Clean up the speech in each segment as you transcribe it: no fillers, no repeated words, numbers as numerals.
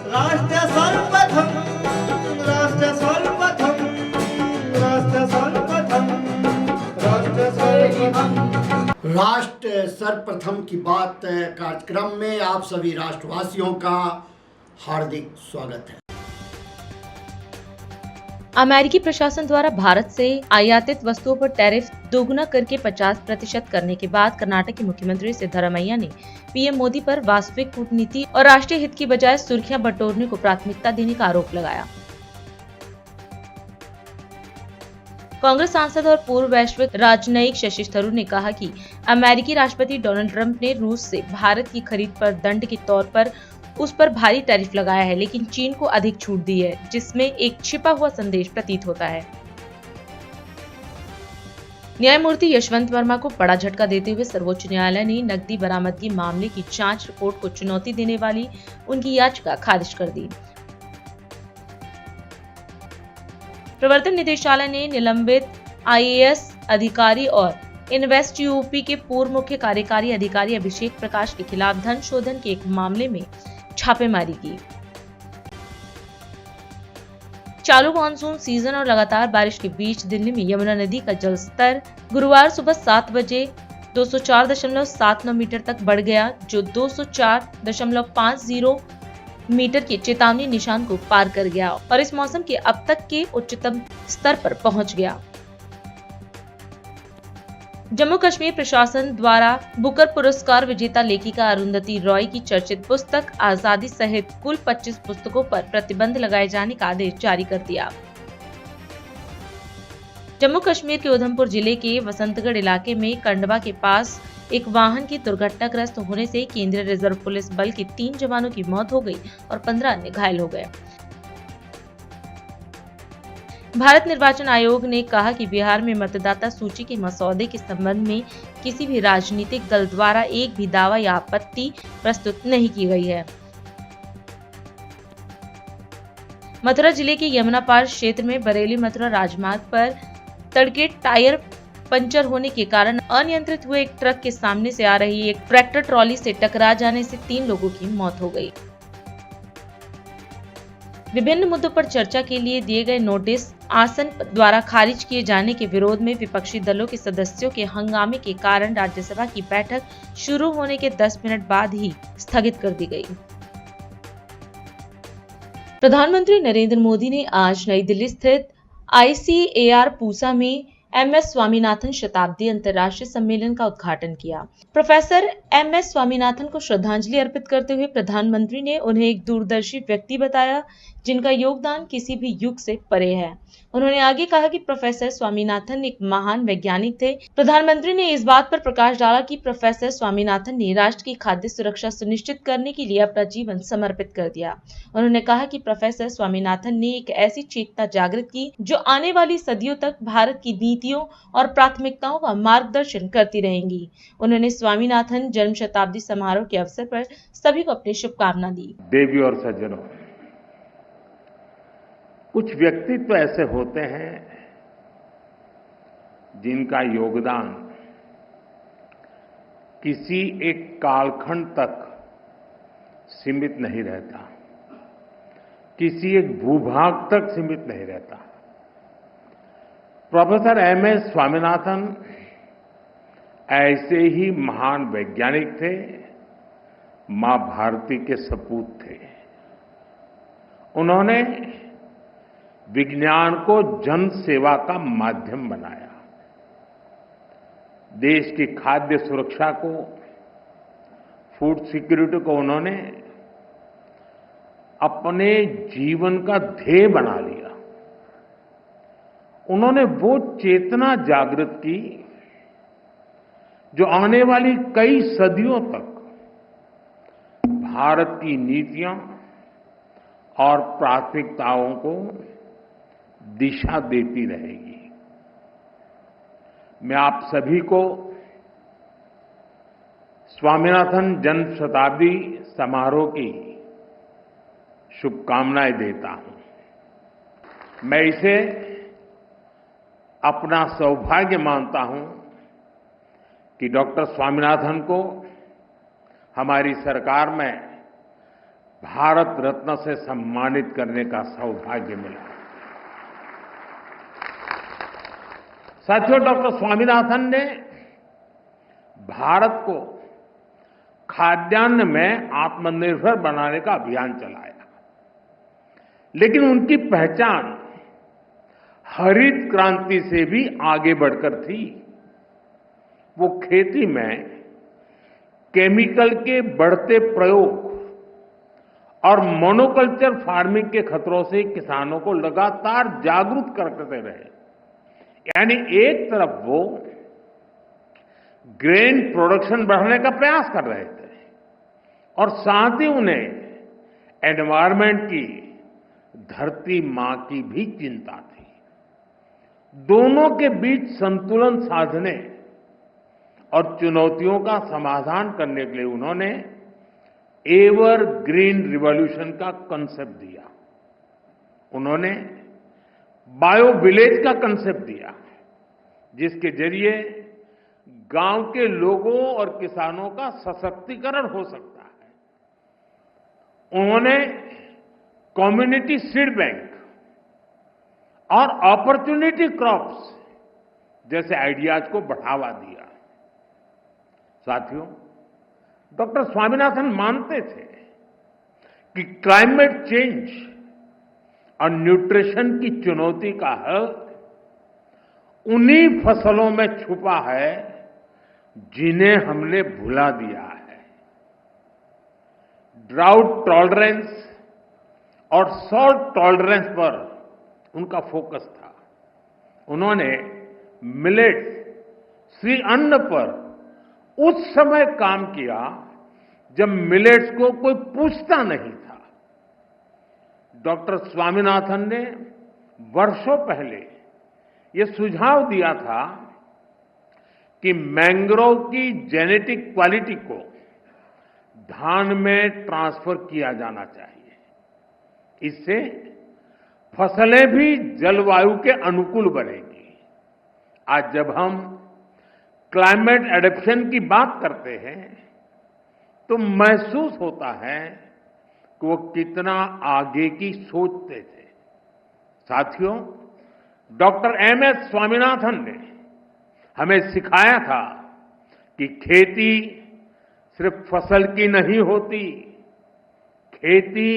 राष्ट्र सर्वप्रथम, राष्ट्र सर्वप्रथम, राष्ट्र सर्वप्रथम, राष्ट्र सर्वप्रथम। राष्ट्र सर्वप्रथम की बात कार्यक्रम में आप सभी राष्ट्रवासियों का हार्दिक स्वागत है। अमेरिकी प्रशासन द्वारा भारत से आयातित वस्तुओं पर टैरिफ दोगुना करके 50% करने के बाद कर्नाटक के मुख्यमंत्री सिद्धरामैया ने पीएम मोदी पर वास्तविक कूटनीति और राष्ट्रीय हित की बजाय सुर्खियां बटोरने को प्राथमिकता देने का आरोप लगाया। कांग्रेस सांसद और पूर्व वैश्विक राजनयिक शशि थरूर ने कहा कि अमेरिकी राष्ट्रपति डोनाल्ड ट्रंप ने रूस से भारत की खरीद पर दंड के तौर पर उस पर भारी टैरिफ लगाया है, लेकिन चीन को अधिक छूट दी है, जिसमें एक छिपा हुआ संदेश प्रतीत होता है। न्यायमूर्ति यशवंत वर्मा को बड़ा झटका देते हुए सर्वोच्च न्यायालय ने नकदी बरामदगी मामले की जांच रिपोर्ट को चुनौती देने वाली उनकी याचिका खारिज कर दी। प्रवर्तन निदेशालय ने निलंबित आईएएस अधिकारी और इन्वेस्ट यूपी के पूर्व मुख्य कार्यकारी अधिकारी अभिषेक प्रकाश के खिलाफ धन शोधन के एक मामले में छापेमारी की। चालू मानसून सीजन और लगातार बारिश के बीच दिल्ली में यमुना नदी का जलस्तर गुरुवार सुबह 7 बजे 204.79 मीटर तक बढ़ गया, जो 204.50 मीटर के चेतावनी निशान को पार कर गया और इस मौसम के अब तक के उच्चतम स्तर पर पहुंच गया। जम्मू कश्मीर प्रशासन द्वारा बुकर पुरस्कार विजेता लेखिका अरुंधति रॉय की चर्चित पुस्तक आजादी सहित कुल 25 पुस्तकों पर प्रतिबंध लगाए जाने का आदेश जारी कर दिया। जम्मू कश्मीर के उधमपुर जिले के वसंतगढ़ इलाके में कंडवा के पास एक वाहन की दुर्घटनाग्रस्त होने से केंद्रीय रिजर्व पुलिस बल के 3 जवानों की मौत हो गई और 15 अन्य घायल हो गए। भारत निर्वाचन आयोग ने कहा कि बिहार में मतदाता सूची के मसौदे के संबंध में किसी भी राजनीतिक दल द्वारा एक भी दावा या आपत्ति प्रस्तुत नहीं की गई है। मथुरा जिले के यमुना पार क्षेत्र में बरेली मथुरा राजमार्ग पर तड़के टायर पंचर होने के कारण अनियंत्रित हुए एक ट्रक के सामने से आ रही एक ट्रैक्टर ट्रॉली से टकरा जाने से 3 लोगों की मौत हो गई। विभिन्न मुद्दों पर चर्चा के लिए दिए गए नोटिस आसन द्वारा खारिज किए जाने के विरोध में विपक्षी दलों के सदस्यों के हंगामे के कारण राज्यसभा की बैठक शुरू होने के 10 मिनट बाद ही स्थगित कर दी गई। प्रधानमंत्री नरेंद्र मोदी ने आज नई दिल्ली स्थित ICAR पूसा में MS स्वामीनाथन शताब्दी अंतर्राष्ट्रीय सम्मेलन का उद्घाटन किया। प्रोफेसर MS स्वामीनाथन को श्रद्धांजलि अर्पित करते हुए प्रधानमंत्री ने उन्हें एक दूरदर्शी व्यक्ति बताया, जिनका योगदान किसी भी युग से परे है। उन्होंने आगे कहा कि प्रोफेसर स्वामीनाथन एक महान वैज्ञानिक थे। प्रधानमंत्री ने इस बात पर प्रकाश डाला कि प्रोफेसर स्वामीनाथन ने राष्ट्र की खाद्य सुरक्षा सुनिश्चित करने के लिए अपना जीवन समर्पित कर दिया। उन्होंने कहा कि प्रोफेसर स्वामीनाथन ने एक ऐसी चेतना जागृत की जो आने वाली सदियों तक भारत की नीतियों और प्राथमिकताओं का मार्गदर्शन करती रहेंगी। उन्होंने स्वामीनाथन जन्म शताब्दी समारोह के अवसर पर सभी को अपनी शुभकामना दी। देवी और सज्जनों, कुछ व्यक्तित्व ऐसे होते हैं जिनका योगदान किसी एक कालखंड तक सीमित नहीं रहता, किसी एक भूभाग तक सीमित नहीं रहता। प्रोफेसर MS स्वामीनाथन ऐसे ही महान वैज्ञानिक थे, मां भारती के सपूत थे। उन्होंने विज्ञान को जन सेवा का माध्यम बनाया। देश की खाद्य सुरक्षा को, फूड सिक्योरिटी को उन्होंने अपने जीवन का ध्येय बना लिया। उन्होंने वो चेतना जागृत की जो आने वाली कई सदियों तक भारत की नीतियां और प्राथमिकताओं को दिशा देती रहेगी। मैं आप सभी को स्वामीनाथन जन्म शताब्दी समारोह की शुभकामनाएं देता हूं। मैं इसे अपना सौभाग्य मानता हूं कि डॉक्टर स्वामीनाथन को हमारी सरकार में भारत रत्न से सम्मानित करने का सौभाग्य मिला। साथियों, डॉक्टर स्वामीनाथन ने भारत को खाद्यान्न में आत्मनिर्भर बनाने का अभियान चलाया, लेकिन उनकी पहचान हरित क्रांति से भी आगे बढ़कर थी। वो खेती में केमिकल के बढ़ते प्रयोग और मोनोकल्चर फार्मिंग के खतरों से किसानों को लगातार जागरूक करते रहे। यानी एक तरफ वो ग्रेन प्रोडक्शन बढ़ाने का प्रयास कर रहे थे और साथ ही उन्हें एनवायरनमेंट की, धरती मां की भी चिंता थी। दोनों के बीच संतुलन साधने और चुनौतियों का समाधान करने के लिए उन्होंने एवर ग्रीन रिवॉल्यूशन का कंसेप्ट दिया। उन्होंने बायो विलेज का कंसेप्ट दिया, जिसके जरिए गांव के लोगों और किसानों का सशक्तिकरण हो सकता है। उन्होंने कम्युनिटी सीड बैंक और अपॉर्चुनिटी क्रॉप्स जैसे आइडियाज को बढ़ावा दिया। साथियों, डॉक्टर स्वामीनाथन मानते थे कि क्लाइमेट चेंज और न्यूट्रिशन की चुनौती का हल उन्हीं फसलों में छुपा है जिन्हें हमने भुला दिया है। ड्राउट टॉलरेंस और सॉल्ट टॉलरेंस पर उनका फोकस था। उन्होंने मिलेट्स, श्री अन्न पर उस समय काम किया जब मिलेट्स को कोई पूछता नहीं था। डॉक्टर स्वामीनाथन ने वर्षों पहले ये सुझाव दिया था कि मैंग्रोव की जेनेटिक क्वालिटी को धान में ट्रांसफर किया जाना चाहिए। इससे फसलें भी जलवायु के अनुकूल बनेगी। आज जब हम क्लाइमेट एडेप्शन की बात करते हैं तो महसूस होता है कि वो कितना आगे की सोचते थे। साथियों, डॉक्टर एमएस स्वामीनाथन ने हमें सिखाया था कि खेती सिर्फ फसल की नहीं होती, खेती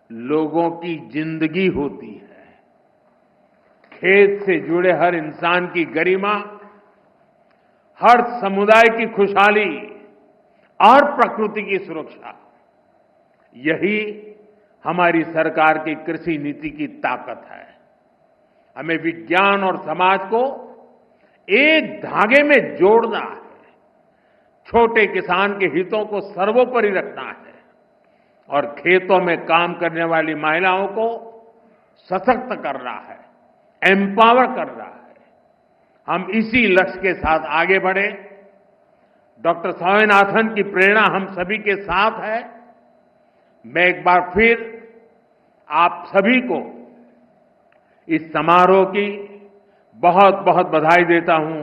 लोगों की जिंदगी होती है। खेत से जुड़े हर इंसान की गरिमा, हर समुदाय की खुशहाली और प्रकृति की सुरक्षा, यही हमारी सरकार की कृषि नीति की ताकत है। हमें विज्ञान और समाज को एक धागे में जोड़ना है, छोटे किसान के हितों को सर्वोपरि रखना है और खेतों में काम करने वाली महिलाओं को सशक्त करना है, एम्पावर करना है। हम इसी लक्ष्य के साथ आगे बढ़े। डॉक्टर स्वामीनाथन की प्रेरणा हम सभी के साथ है। मैं एक बार फिर आप सभी को इस समारोह की बहुत बहुत बधाई देता हूं।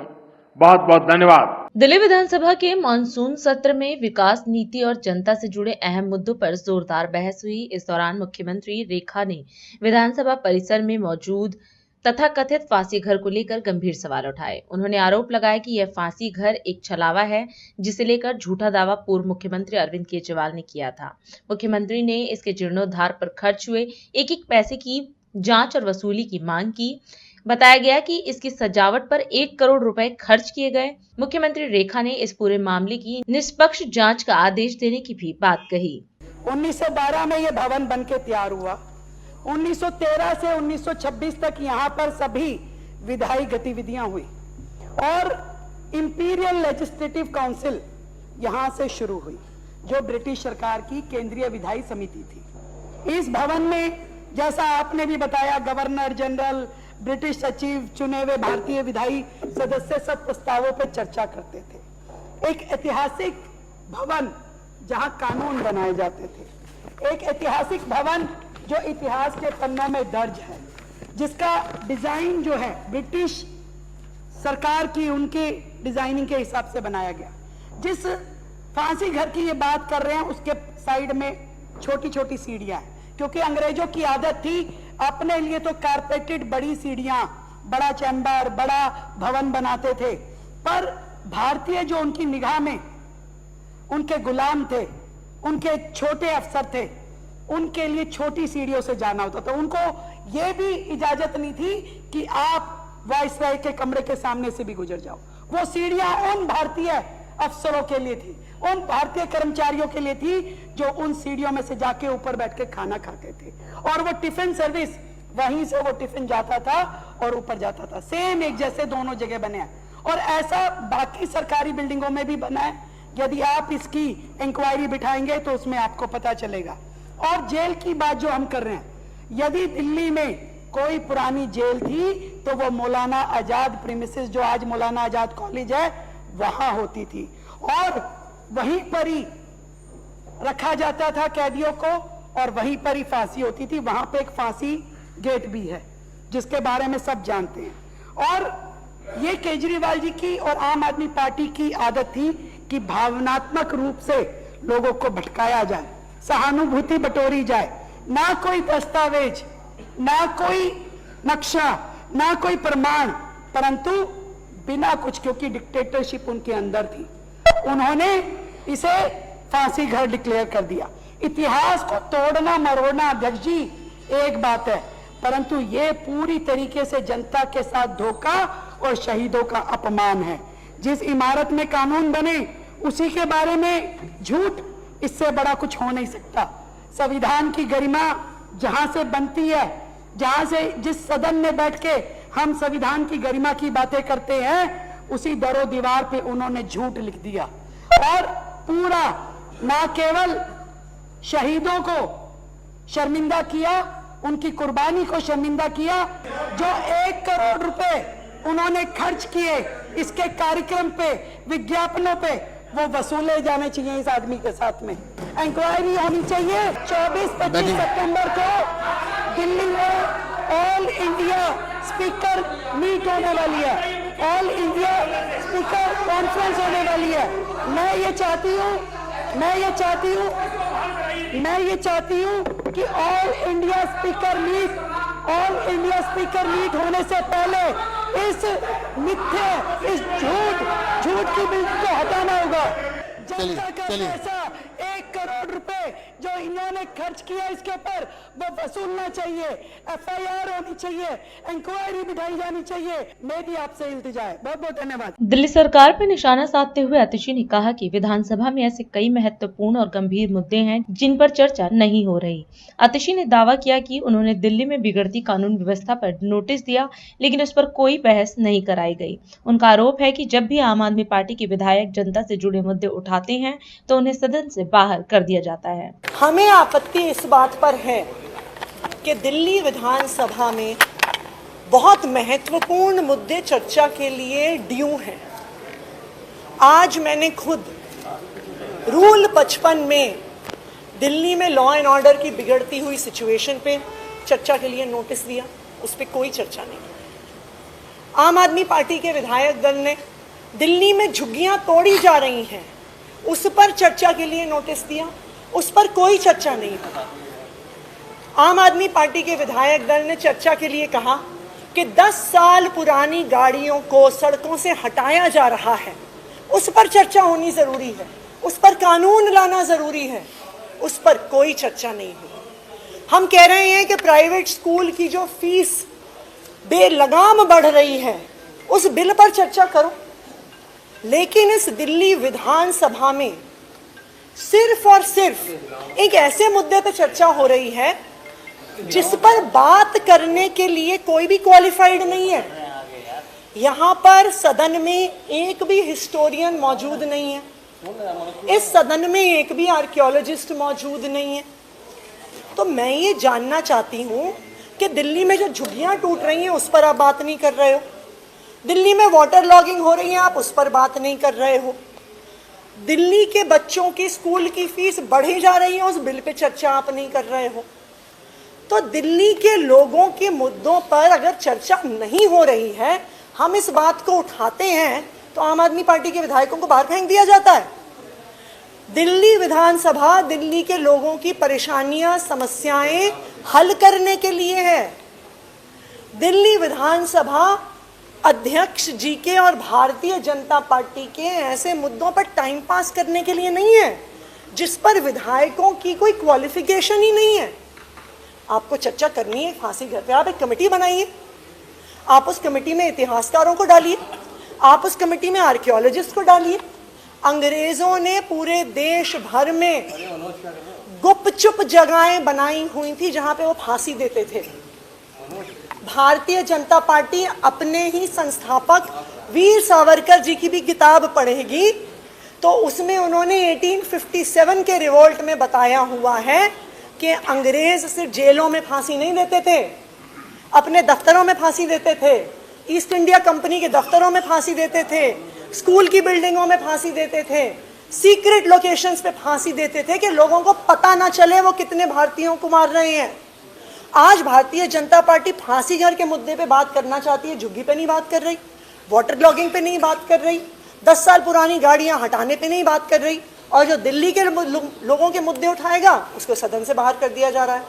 बहुत बहुत धन्यवाद। दिल्ली विधानसभा के मानसून सत्र में विकास नीति और जनता से जुड़े अहम मुद्दों पर जोरदार बहस हुई। इस दौरान मुख्यमंत्री रेखा ने विधानसभा परिसर में मौजूद तथाकथित फांसी घर को लेकर गंभीर सवाल उठाए। उन्होंने आरोप लगाया कि यह फांसी घर एक छलावा है, जिसे लेकर झूठा दावा पूर्व मुख्यमंत्री अरविंद केजरीवाल ने किया था। मुख्यमंत्री ने इसके जीर्णोद्धार पर खर्च हुए एक एक पैसे की जांच और वसूली की मांग की। बताया गया कि इसकी सजावट पर 1 करोड़ रुपए खर्च किए गए। मुख्यमंत्री रेखा ने इस पूरे मामले की निष्पक्ष जांच का आदेश देने की भी बात कही। 1912 में यह भवन बनके तैयार हुआ। 1913 से 1926 तक यहाँ पर सभी विधायी गतिविधियां हुई और इंपीरियल लेजिस्लेटिव काउंसिल यहाँ से शुरू हुई, जो ब्रिटिश सरकार की केंद्रीय विधायी समिति थी। इस भवन में, जैसा आपने भी बताया, गवर्नर जनरल, ब्रिटिश सचिव, चुने हुए भारतीय विधायी सदस्य सब प्रस्तावों पर चर्चा करते थे। एक ऐतिहासिक भवन जहां कानून बनाए जाते थे, एक ऐतिहासिक भवन जो इतिहास के पन्नों में दर्ज है, जिसका डिजाइन जो है ब्रिटिश सरकार की उनकी डिजाइनिंग के हिसाब से बनाया गया। जिस फांसी घर की ये बात कर रहे हैं, उसके साइड में छोटी छोटी सीढ़ियां हैं, क्योंकि अंग्रेजों की आदत थी अपने लिए तो कारपेटेड बड़ी सीढ़ियां, बड़ा चैम्बर, बड़ा भवन बनाते थे, पर भारतीय जो उनकी निगाह में उनके गुलाम थे, उनके छोटे अफसर थे, उनके लिए छोटी सीढ़ियों से जाना होता था। उनको यह भी इजाजत नहीं थी कि आप वाइसराय के कमरे के सामने से भी गुजर जाओ। वो सीढ़ियां उन भारतीय अफसरों के लिए थी, उन भारतीय कर्मचारियों के लिए थी जो उन सीढ़ियों में से जाके ऊपर बैठ के खाना खाते थे, और वो टिफिन सर्विस वहीं से वो टिफिन जाता था और ऊपर जाता था। सेम एक जैसे दोनों जगह बने हैं, और ऐसा बाकी सरकारी बिल्डिंगों में भी बना है। यदि आप इसकी इंक्वायरी बिठाएंगे तो उसमें आपको पता चलेगा। और जेल की बात जो हम कर रहे हैं, यदि दिल्ली में कोई पुरानी जेल थी तो वो मौलाना आजाद प्रीमिसेस, जो आज मौलाना आजाद कॉलेज है, वहां होती थी, और वहीं पर ही रखा जाता था कैदियों को, और वहीं पर ही फांसी होती थी। वहां पे एक फांसी गेट भी है जिसके बारे में सब जानते हैं। और ये केजरीवाल जी की और आम आदमी पार्टी की आदत थी कि भावनात्मक रूप से लोगों को भटकाया जाए, सहानुभूति बटोरी जाए, ना कोई दस्तावेज, ना कोई नक्शा, ना कोई प्रमाण, परंतु बिना कुछ, क्योंकि डिक्टेटरशिप उनके अंदर थी, उन्होंने इसे फांसी घर डिक्लेयर कर दिया। इतिहास को तोड़ना मरोड़ना अध्यक्ष जी एक बात है, परंतु ये पूरी तरीके से जनता के साथ धोखा और शहीदों का अपमान है। जिस इमारत में कानून बने उसी के बारे में झूठ, इससे बड़ा कुछ हो नहीं सकता। संविधान की गरिमा जहां से बनती है, जहां से, जिस सदन में बैठ के हम संविधान की गरिमा की बातें करते हैं, उसी दरो दीवार पे उन्होंने झूठ लिख दिया, और पूरा ना केवल शहीदों को शर्मिंदा किया, उनकी कुर्बानी को शर्मिंदा किया। जो 1 करोड़ रुपए उन्होंने खर्च किए इसके कार्यक्रम पे, विज्ञापनों पे, वो वसूले जाने चाहिए इस आदमी के साथ में। इंक्वायरी होनी चाहिए। 24-25 सितंबर को दिल्ली में ऑल इंडिया स्पीकर मीट होने वाली है, ऑल इंडिया स्पीकर कॉन्फ्रेंस होने वाली है। मैं ये चाहती हूँ कि ऑल इंडिया स्पीकर मीट होने से पहले इस मिथ्या, इस झूठ की बिल्डिंग को हटाना होगा। जनता का पैसा 1 करोड़ रुपए जो इन्होंने खर्च किया इसके ऊपर वो वसूलना चाहिए, FIR होनी चाहिए, इंक्वायरी बिठाई जानी चाहिए। मेरी आपसे इल्तिजा है। बहुत बहुत धन्यवाद। दिल्ली सरकार पर निशाना साधते हुए आतिशी ने कहा कि विधानसभा में ऐसे कई महत्वपूर्ण और गंभीर मुद्दे हैं जिन पर चर्चा नहीं हो रही। आतिशी ने दावा किया कि उन्होंने दिल्ली में बिगड़ती कानून व्यवस्था पर नोटिस दिया, लेकिन उस पर कोई बहस नहीं कराई गई। उनका आरोप है कि जब भी आम आदमी पार्टी के विधायक जनता से जुड़े मुद्दे उठाते हैं तो उन्हें सदन से बाहर कर दिया जाता है। हमें आपत्ति इस बात पर है कि दिल्ली विधानसभा में बहुत महत्वपूर्ण मुद्दे चर्चा के लिए ड्यू हैं। आज मैंने खुद रूल 55 में दिल्ली में लॉ एंड ऑर्डर की बिगड़ती हुई सिचुएशन पे चर्चा के लिए नोटिस दिया, उस पर कोई चर्चा नहीं। आम आदमी पार्टी के विधायक दल ने दिल्ली में झुग्गियां तोड़ी जा रही हैं, उस पर चर्चा के लिए नोटिस दिया, उस पर कोई चर्चा नहीं हुई। आम आदमी पार्टी के विधायक दल ने चर्चा के लिए कहा कि 10 साल पुरानी गाड़ियों को सड़कों से हटाया जा रहा है, उस पर चर्चा होनी जरूरी है, उस पर कानून लाना जरूरी है, उस पर कोई चर्चा नहीं हुई। हम कह रहे हैं कि प्राइवेट स्कूल की जो फीस बेलगाम बढ़ रही है उस बिल पर चर्चा करो, लेकिन इस दिल्ली विधानसभा में सिर्फ और सिर्फ एक ऐसे मुद्दे पर चर्चा हो रही है जिस पर बात करने के लिए कोई भी क्वालिफाइड नहीं है। यहाँ पर सदन में एक भी हिस्टोरियन मौजूद नहीं है, इस सदन में एक भी आर्कियोलॉजिस्ट मौजूद नहीं है। तो मैं ये जानना चाहती हूँ कि दिल्ली में जो झुग्गियाँ टूट रही हैं उस पर आप बात नहीं कर रहे हो, दिल्ली में वाटर लॉगिंग हो रही है आप उस पर बात नहीं कर रहे हो, दिल्ली के बच्चों की स्कूल की फीस बढ़ी जा रही है उस बिल पे चर्चा आप नहीं कर रहे हो। तो दिल्ली के लोगों के मुद्दों पर अगर चर्चा नहीं हो रही है, हम इस बात को उठाते हैं तो आम आदमी पार्टी के विधायकों को बाहर फेंक दिया जाता है। दिल्ली विधानसभा दिल्ली के लोगों की परेशानियां, समस्याएं हल करने के लिए है। दिल्ली विधानसभा अध्यक्ष जी के और भारतीय जनता पार्टी के ऐसे मुद्दों पर टाइम पास करने के लिए नहीं है जिस पर विधायकों की कोई क्वालिफिकेशन ही नहीं है। आपको चर्चा करनी है फांसी घर पे, आप एक कमेटी बनाइए, आप उस कमेटी में इतिहासकारों को डालिए, आप उस कमेटी में आर्कियोलॉजिस्ट को डालिए। अंग्रेजों ने पूरे देश भर में गुपचुप जगहें बनाई हुई थी जहां पे वो फांसी देते थे। भारतीय जनता पार्टी अपने ही संस्थापक वीर सावरकर जी की भी किताब पढ़ेगी तो उसमें उन्होंने 1857 के रिवोल्ट में बताया हुआ है कि अंग्रेज सिर्फ जेलों में फांसी नहीं देते थे, अपने दफ्तरों में फांसी देते थे, ईस्ट इंडिया कंपनी के दफ्तरों में फांसी देते थे, स्कूल की बिल्डिंगों में फांसी देते थे, सीक्रेट लोकेशंस पे फांसी देते थे कि लोगों को पता ना चले वो कितने भारतीयों को मार रहे हैं। आज भारतीय जनता पार्टी फांसी घर के मुद्दे पे बात करना चाहती है, झुग्गी पे नहीं बात कर रही, वाटर लॉगिंग पे नहीं बात कर रही, 10 साल पुरानी गाड़ियां हटाने पे नहीं बात कर रही, और जो दिल्ली के लोगों के मुद्दे उठाएगा उसको सदन से बाहर कर दिया जा रहा है।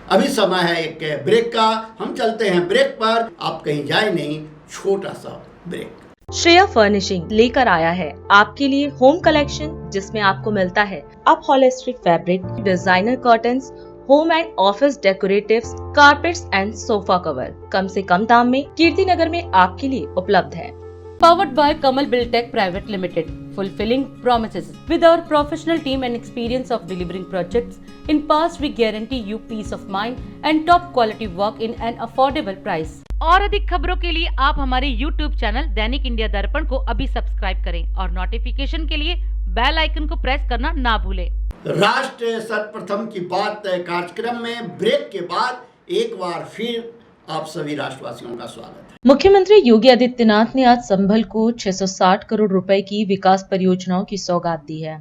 अभी समय है एक ब्रेक का, हम चलते हैं ब्रेक पर, आप कहीं जाए नहीं, छोटा सा ब्रेक। श्रेया फर्निशिंग लेकर आया है आपके लिए होम कलेक्शन जिसमें आपको मिलता है upholstery fabric, designer curtains, home and office decoratives, carpets and sofa cover कम से कम दाम में कीर्ति नगर में आपके लिए उपलब्ध है। Powered by Kamal Buildtech Private Limited, fulfilling promises. With our professional team and experience of delivering projects, in past we guarantee you peace of mind and top quality work in an affordable price. और अधिक खबरों के लिए आप हमारे YouTube channel दैनिक India दर्पण को अभी सब्सक्राइब करें और नोटिफिकेशन के लिए बेल आइकन को प्रेस करना ना भूलें। राष्ट्र सर्वप्रथम की बात कार्यक्रम में ब्रेक के बाद एक बार फिर आप सभी राष्ट्रवासियों का स्वागत है। मुख्यमंत्री योगी आदित्यनाथ ने आज संभल को 660 करोड़ रुपए की विकास परियोजनाओं की सौगात दी है।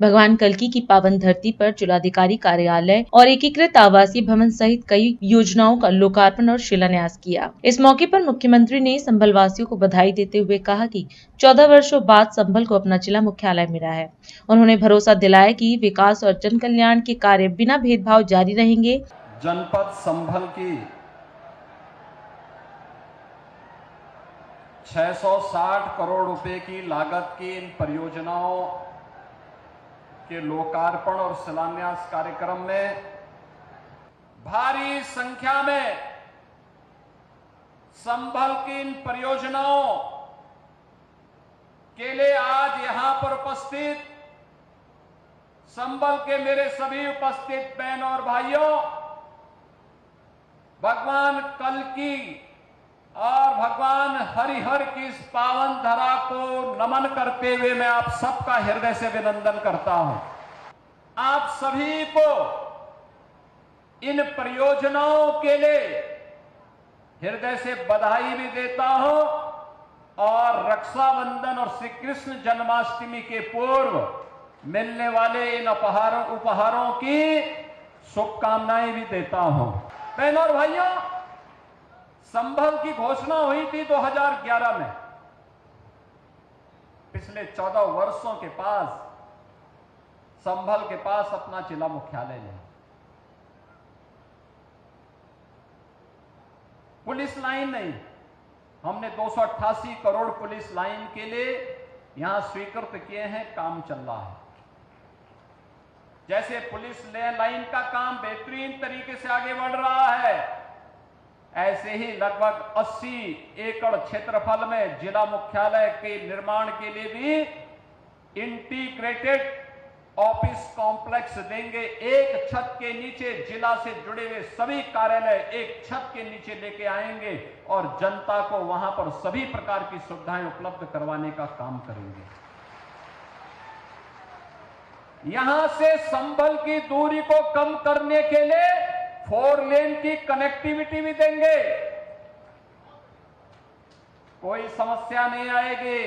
भगवान कल्की की पावन धरती पर जिलाधिकारी कार्यालय और एकीकृत आवासीय भवन सहित कई योजनाओं का लोकार्पण और शिलान्यास किया। इस मौके पर मुख्यमंत्री ने संभल वासियों को बधाई देते हुए कहा कि 14 वर्षों बाद संभल को अपना जिला मुख्यालय मिला है। उन्होंने भरोसा दिलाया कि विकास और जन कल्याण के कार्य बिना भेदभाव जारी रहेंगे। जनपद संभल की 660 करोड़ रुपए की लागत की इन परियोजनाओं के लोकार्पण और शिलान्यास कार्यक्रम में भारी संख्या में संभल की इन परियोजनाओं के लिए आज यहां पर उपस्थित संभल के मेरे सभी उपस्थित बहनों और भाइयों, भगवान कल्की और भगवान हरिहर की इस पावन धरा को नमन करते हुए मैं आप सबका हृदय से अभिनंदन करता हूं। आप सभी को इन परियोजनाओं के लिए हृदय से बधाई भी देता हूं और रक्षाबंधन और श्री कृष्ण जन्माष्टमी के पूर्व मिलने वाले इन उपहारों की शुभकामनाएं भी देता हूं। बहनों और भाइयों, संभल की घोषणा हुई थी 2011 में। पिछले 14 वर्षों के पास संभल के पास अपना जिला मुख्यालय नहीं, पुलिस लाइन नहीं। हमने 288 करोड़ पुलिस लाइन के लिए यहां स्वीकृत किए हैं, काम चल रहा है। जैसे पुलिस लाइन का काम बेहतरीन तरीके से आगे बढ़ रहा है, ऐसे ही लगभग 80 एकड़ क्षेत्रफल में जिला मुख्यालय के निर्माण के लिए भी इंटीग्रेटेड ऑफिस कॉम्प्लेक्स देंगे। एक छत के नीचे जिला से जुड़े हुए सभी कार्यालय एक छत के नीचे लेके आएंगे और जनता को वहां पर सभी प्रकार की सुविधाएं उपलब्ध करवाने का काम करेंगे। यहां से संभल की दूरी को कम करने के लिए 4 लेन की कनेक्टिविटी भी देंगे। कोई समस्या नहीं आएगी,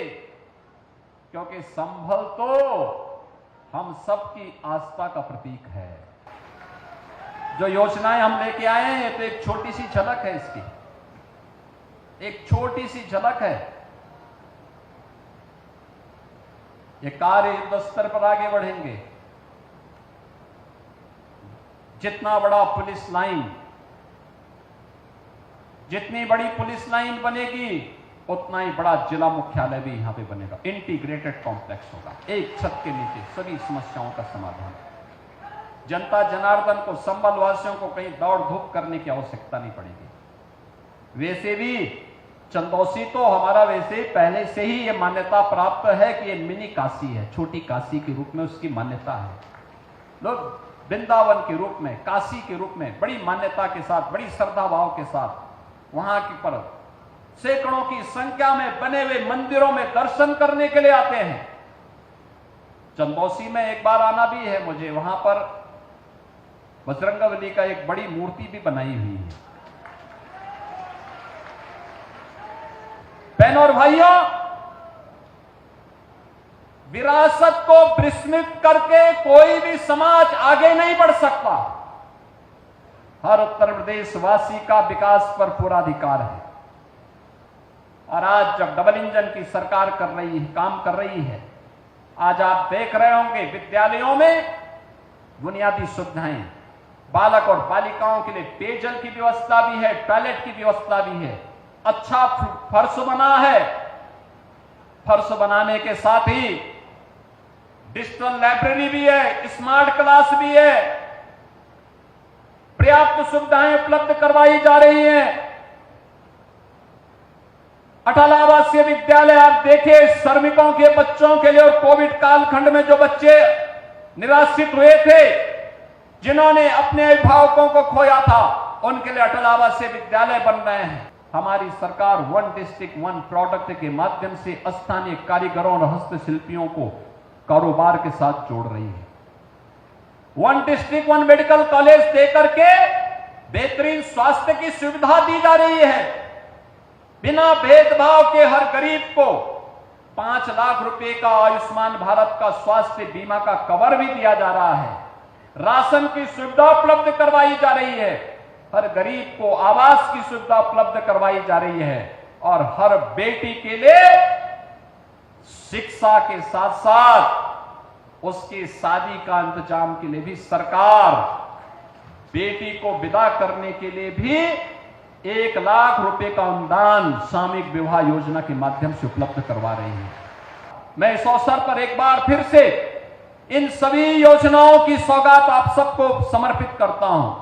क्योंकि संभल तो हम सबकी आस्था का प्रतीक है। जो योजनाएं हम लेके आए हैं तो एक छोटी सी झलक है इसकी, एक छोटी सी झलक है। ये कार्य युद्ध स्तर पर आगे बढ़ेंगे। जितना बड़ा पुलिस लाइन, जितनी बड़ी पुलिस लाइन बनेगी उतना ही बड़ा जिला मुख्यालय भी यहां पे बनेगा। इंटीग्रेटेड कॉम्प्लेक्स होगा, एक छत के नीचे सभी समस्याओं का समाधान। जनता जनार्दन को, संबल वासियों को कहीं दौड़ धूप करने की आवश्यकता नहीं पड़ेगी। वैसे भी चंदौसी तो हमारा वैसे पहले से ही ये मान्यता प्राप्त है कि ये मिनी काशी है, छोटी काशी के रूप में उसकी मान्यता है। लोग वृंदावन के रूप में, काशी के रूप में बड़ी मान्यता के साथ, बड़ी श्रद्धा भाव के साथ वहां की पर सैकड़ों की संख्या में बने हुए मंदिरों में दर्शन करने के लिए आते हैं। चंदौसी में एक बार आना भी है मुझे, वहां पर बजरंगबली का एक बड़ी मूर्ति भी बनाई हुई है। बहनों और भाइयों, विरासत को विस्मृत करके कोई भी समाज आगे नहीं बढ़ सकता। हर उत्तर प्रदेश वासी का विकास पर पूरा अधिकार है। और आज जब डबल इंजन की सरकार कर रही है, काम कर रही है, आज आप देख रहे होंगे विद्यालयों में बुनियादी सुविधाएं, बालक और बालिकाओं के लिए पेयजल की व्यवस्था भी है, टॉयलेट की व्यवस्था भी है, अच्छा फर्श बना है। फर्श बनाने के साथ ही डिजिटल लाइब्रेरी भी है, स्मार्ट क्लास भी है, पर्याप्त सुविधाएं उपलब्ध करवाई जा रही हैं। अटल आवासीय विद्यालय आप देखिए, श्रमिकों के बच्चों के लिए, और कोविड कालखंड में जो बच्चे निराश्रित हुए थे, जिन्होंने अपने अभिभावकों को खोया था, उनके लिए अटल आवासीय विद्यालय बन रहे हैं। हमारी सरकार वन डिस्ट्रिक्ट वन प्रोडक्ट के माध्यम से स्थानीय कारीगरों और हस्तशिल्पियों को कारोबार के साथ जोड़ रही है। One district one medical college देकर के बेहतरीन स्वास्थ्य की सुविधा दी जा रही है। बिना भेदभाव के हर गरीब को 5 लाख रुपए का आयुष्मान भारत का स्वास्थ्य बीमा का कवर भी दिया जा रहा है। राशन की सुविधा उपलब्ध करवाई जा रही है। हर गरीब को आवास की सुविधा उपलब्ध करवाई जा रही है। और हर बेटी के लिए शिक्षा के साथ साथ उसकी शादी का इंतजाम के लिए भी सरकार बेटी को विदा करने के लिए भी 1 लाख रुपए का अनुदान सामूहिक विवाह योजना के माध्यम से उपलब्ध करवा रही है। मैं इस अवसर पर एक बार फिर से इन सभी योजनाओं की सौगात आप सबको समर्पित करता हूं।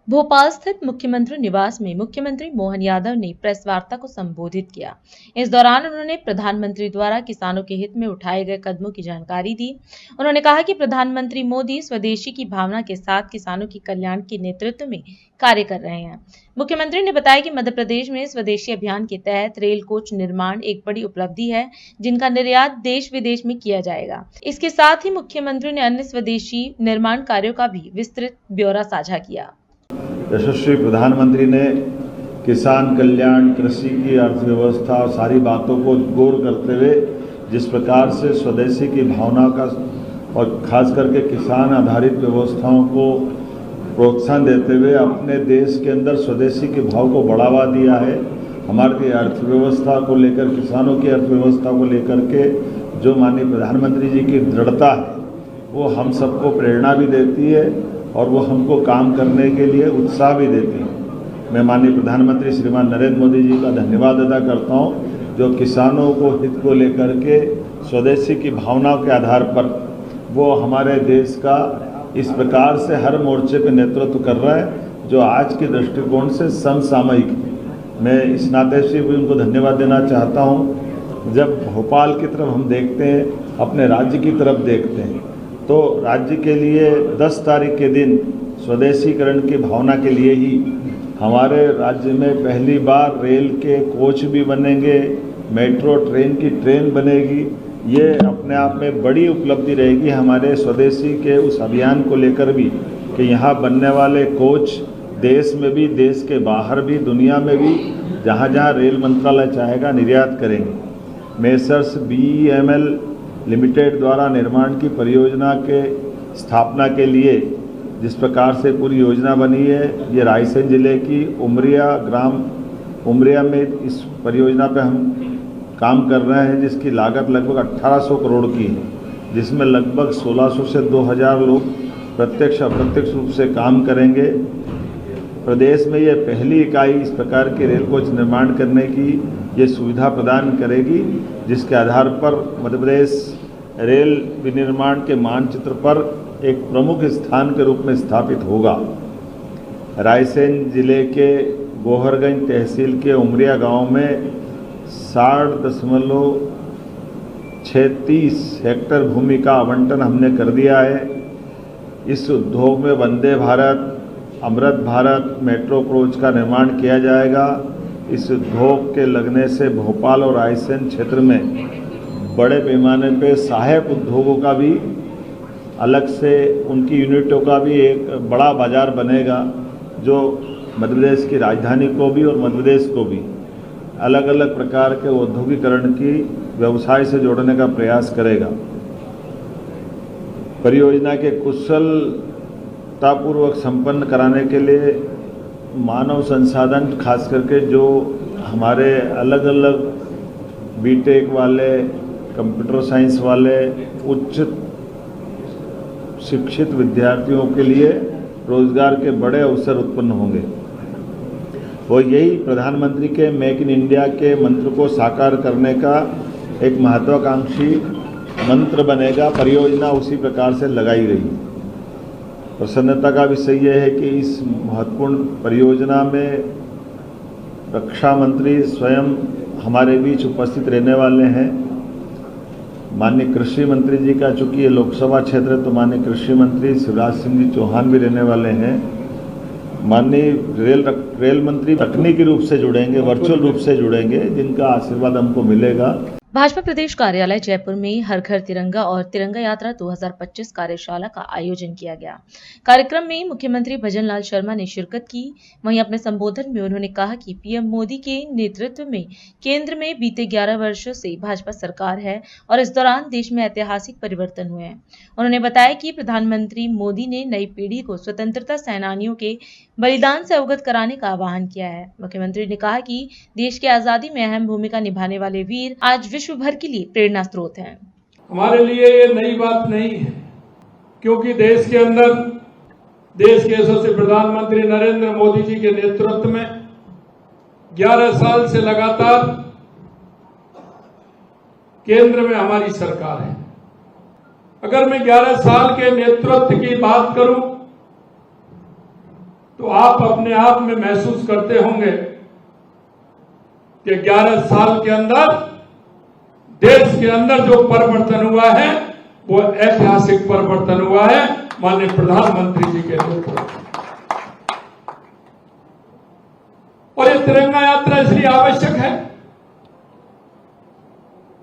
भोपाल स्थित मुख्यमंत्री निवास में मुख्यमंत्री मोहन यादव ने प्रेस वार्ता को संबोधित किया। इस दौरान उन्होंने प्रधानमंत्री द्वारा किसानों के हित में उठाए गए कदमों की जानकारी दी। उन्होंने कहा कि प्रधानमंत्री मोदी स्वदेशी की भावना के साथ किसानों के कल्याण के नेतृत्व में कार्य कर रहे हैं। मुख्यमंत्री ने बताया कि मध्य प्रदेश में स्वदेशी अभियान के तहत रेल कोच निर्माण एक बड़ी उपलब्धि है, जिनका निर्यात देश विदेश में किया जाएगा। इसके साथ ही मुख्यमंत्री ने अन्य स्वदेशी निर्माण कार्यों का भी विस्तृत ब्यौरा साझा किया। यशस्वी प्रधानमंत्री ने किसान कल्याण, कृषि की अर्थव्यवस्था और सारी बातों को गौर करते हुए जिस प्रकार से स्वदेशी की भावना का और खास करके किसान आधारित व्यवस्थाओं को प्रोत्साहन देते हुए अपने देश के अंदर स्वदेशी के भाव को बढ़ावा दिया है। हमारी अर्थव्यवस्था को लेकर, किसानों की अर्थव्यवस्था को लेकर के जो माननीय प्रधानमंत्री जी की दृढ़ता है वो हम सबको प्रेरणा भी देती है और वो हमको काम करने के लिए उत्साह भी देती है। मैं माननीय प्रधानमंत्री श्रीमान नरेंद्र मोदी जी का धन्यवाद अदा करता हूँ, जो किसानों को हित को लेकर के स्वदेशी की भावना के आधार पर वो हमारे देश का इस प्रकार से हर मोर्चे पे नेतृत्व कर रहा है, जो आज के दृष्टिकोण से समसामयिक है। मैं इस नाते से भी उनको धन्यवाद देना चाहता हूँ। जब भोपाल की तरफ हम देखते हैं, अपने राज्य की तरफ देखते हैं, तो राज्य के लिए 10 तारीख के दिन स्वदेशीकरण की भावना के लिए ही हमारे राज्य में पहली बार रेल के कोच भी बनेंगे, मेट्रो ट्रेन की ट्रेन बनेगी। ये अपने आप में बड़ी उपलब्धि रहेगी हमारे स्वदेशी के उस अभियान को लेकर भी, कि यहाँ बनने वाले कोच देश में भी, देश के बाहर भी, दुनिया में भी जहाँ जहाँ रेल मंत्रालय चाहेगा निर्यात करेंगे। मेसर्स BEML लिमिटेड द्वारा निर्माण की परियोजना के स्थापना के लिए जिस प्रकार से पूरी योजना बनी है, ये रायसेन जिले की उमरिया में इस परियोजना पे हम काम कर रहे हैं, जिसकी लागत लगभग 1800 करोड़ की है। जिसमें लगभग 1600 से 2000 लोग प्रत्यक्ष अप्रत्यक्ष रूप से काम करेंगे। प्रदेश में ये पहली इकाई इस प्रकार के रेल कोच निर्माण करने की ये सुविधा प्रदान करेगी, जिसके आधार पर मध्य प्रदेश रेल विनिर्माण के मानचित्र पर एक प्रमुख स्थान के रूप में स्थापित होगा। रायसेन जिले के गोहरगंज तहसील के उमरिया गांव में 60.36 हेक्टेयर भूमि का आवंटन हमने कर दिया है। इस उद्योग में वंदे भारत, अमृत भारत मेट्रो कोच का निर्माण किया जाएगा। इस उद्योग के लगने से भोपाल और रायसेन क्षेत्र में बड़े पैमाने पे सहायक उद्योगों का भी अलग से उनकी यूनिटों का भी एक बड़ा बाजार बनेगा, जो मध्य प्रदेश की राजधानी को भी और मध्य प्रदेश को भी अलग अलग प्रकार के औद्योगिकरण की व्यवसाय से जोड़ने का प्रयास करेगा। परियोजना के कुशलतापूर्वक संपन्न कराने के लिए मानव संसाधन, खास करके जो हमारे अलग अलग बीटेक वाले, कंप्यूटर साइंस वाले उच्च शिक्षित विद्यार्थियों के लिए रोजगार के बड़े अवसर उत्पन्न होंगे। वो यही प्रधानमंत्री के मेक इन इंडिया के मंत्र को साकार करने का एक महत्वाकांक्षी मंत्र बनेगा। परियोजना उसी प्रकार से लगाई गई। प्रसन्नता का विषय यह है कि इस महत्वपूर्ण परियोजना में रक्षा मंत्री स्वयं हमारे बीच उपस्थित रहने वाले हैं। माननीय कृषि मंत्री जी का, चूंकि ये लोकसभा क्षेत्र है, तो माननीय कृषि मंत्री शिवराज सिंह जी चौहान भी रहने वाले हैं। माननीय रेल मंत्री तकनीकी रूप से जुड़ेंगे, वर्चुअल रूप से जुड़ेंगे, जिनका आशीर्वाद हमको मिलेगा। भाजपा प्रदेश कार्यालय जयपुर में हर घर तिरंगा और तिरंगा यात्रा 2025 कार्यशाला का आयोजन किया गया। कार्यक्रम में मुख्यमंत्री भजन लाल शर्मा ने शिरकत की। वहीं अपने संबोधन में उन्होंने कहा कि पीएम मोदी के नेतृत्व में केंद्र में बीते 11 वर्षों से भाजपा सरकार है और इस दौरान देश में ऐतिहासिक परिवर्तन हुए हैं। उन्होंने बताया कि प्रधानमंत्री मोदी ने नई पीढ़ी को स्वतंत्रता सेनानियों के बलिदान से अवगत कराने का आह्वान किया है। मुख्यमंत्री ने कहा कि देश की आजादी में अहम भूमिका निभाने वाले वीर आज विश्व भर के लिए प्रेरणा स्रोत हैं। हमारे लिए ये नई बात नहीं है, क्योंकि देश के अंदर देश के यशस्वी प्रधानमंत्री नरेंद्र मोदी जी के नेतृत्व में 11 साल से लगातार केंद्र में हमारी सरकार है। अगर मैं 11 साल के नेतृत्व की बात करूं तो आप अपने आप में महसूस करते होंगे कि 11 साल के अंदर देश के अंदर जो परिवर्तन हुआ है वो ऐतिहासिक परिवर्तन हुआ है माननीय प्रधानमंत्री जी के नेतृत्व। और ये तिरंगा यात्रा इसलिए आवश्यक है,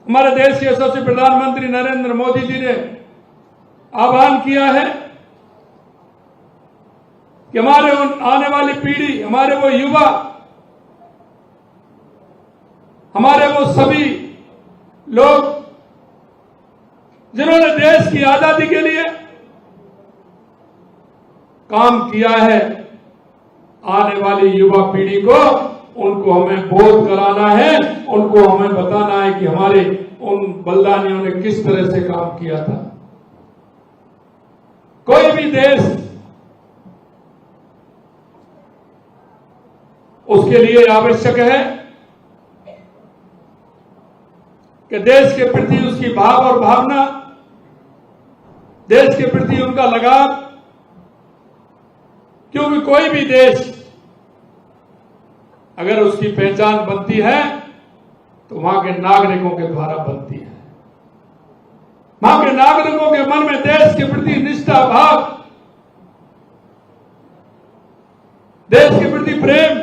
हमारे देश के यशस्वी प्रधानमंत्री नरेंद्र मोदी जी ने आह्वान किया है कि हमारे आने वाली पीढ़ी, हमारे वो युवा, हमारे वो सभी लोग जिन्होंने देश की आजादी के लिए काम किया है, आने वाली युवा पीढ़ी को उनको हमें बोध कराना है, उनको हमें बताना है कि हमारे उन बलिदानियों ने किस तरह से काम किया था। कोई भी देश उसके लिए आवश्यक है कि देश के प्रति उसकी भाव और भावना, देश के प्रति उनका लगाव, क्योंकि कोई भी देश अगर उसकी पहचान बनती है तो वहां के नागरिकों के द्वारा बनती है। वहां के नागरिकों के मन में देश के प्रति निष्ठा भाव, देश के प्रति प्रेम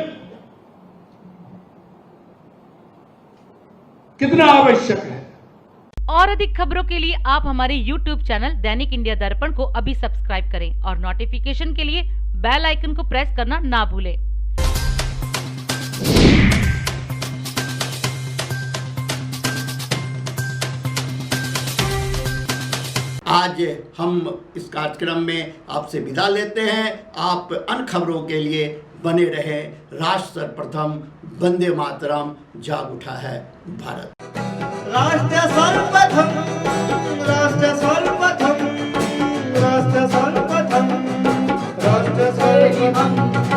कितना आवश्यक है। और अधिक खबरों के लिए आप हमारे YouTube चैनल दैनिक इंडिया दर्पण को अभी सब्सक्राइब करें और नोटिफिकेशन के लिए बेल आइकन को प्रेस करना ना भूलें। आज हम इस कार्यक्रम में आपसे विदा लेते हैं। आप अन्य खबरों के लिए बने रहे। राष्ट्र सर्वप्रथम, वंदे मातरम, जाग उठा है भारत। राष्ट्र सर्वप्रथम राष्ट्र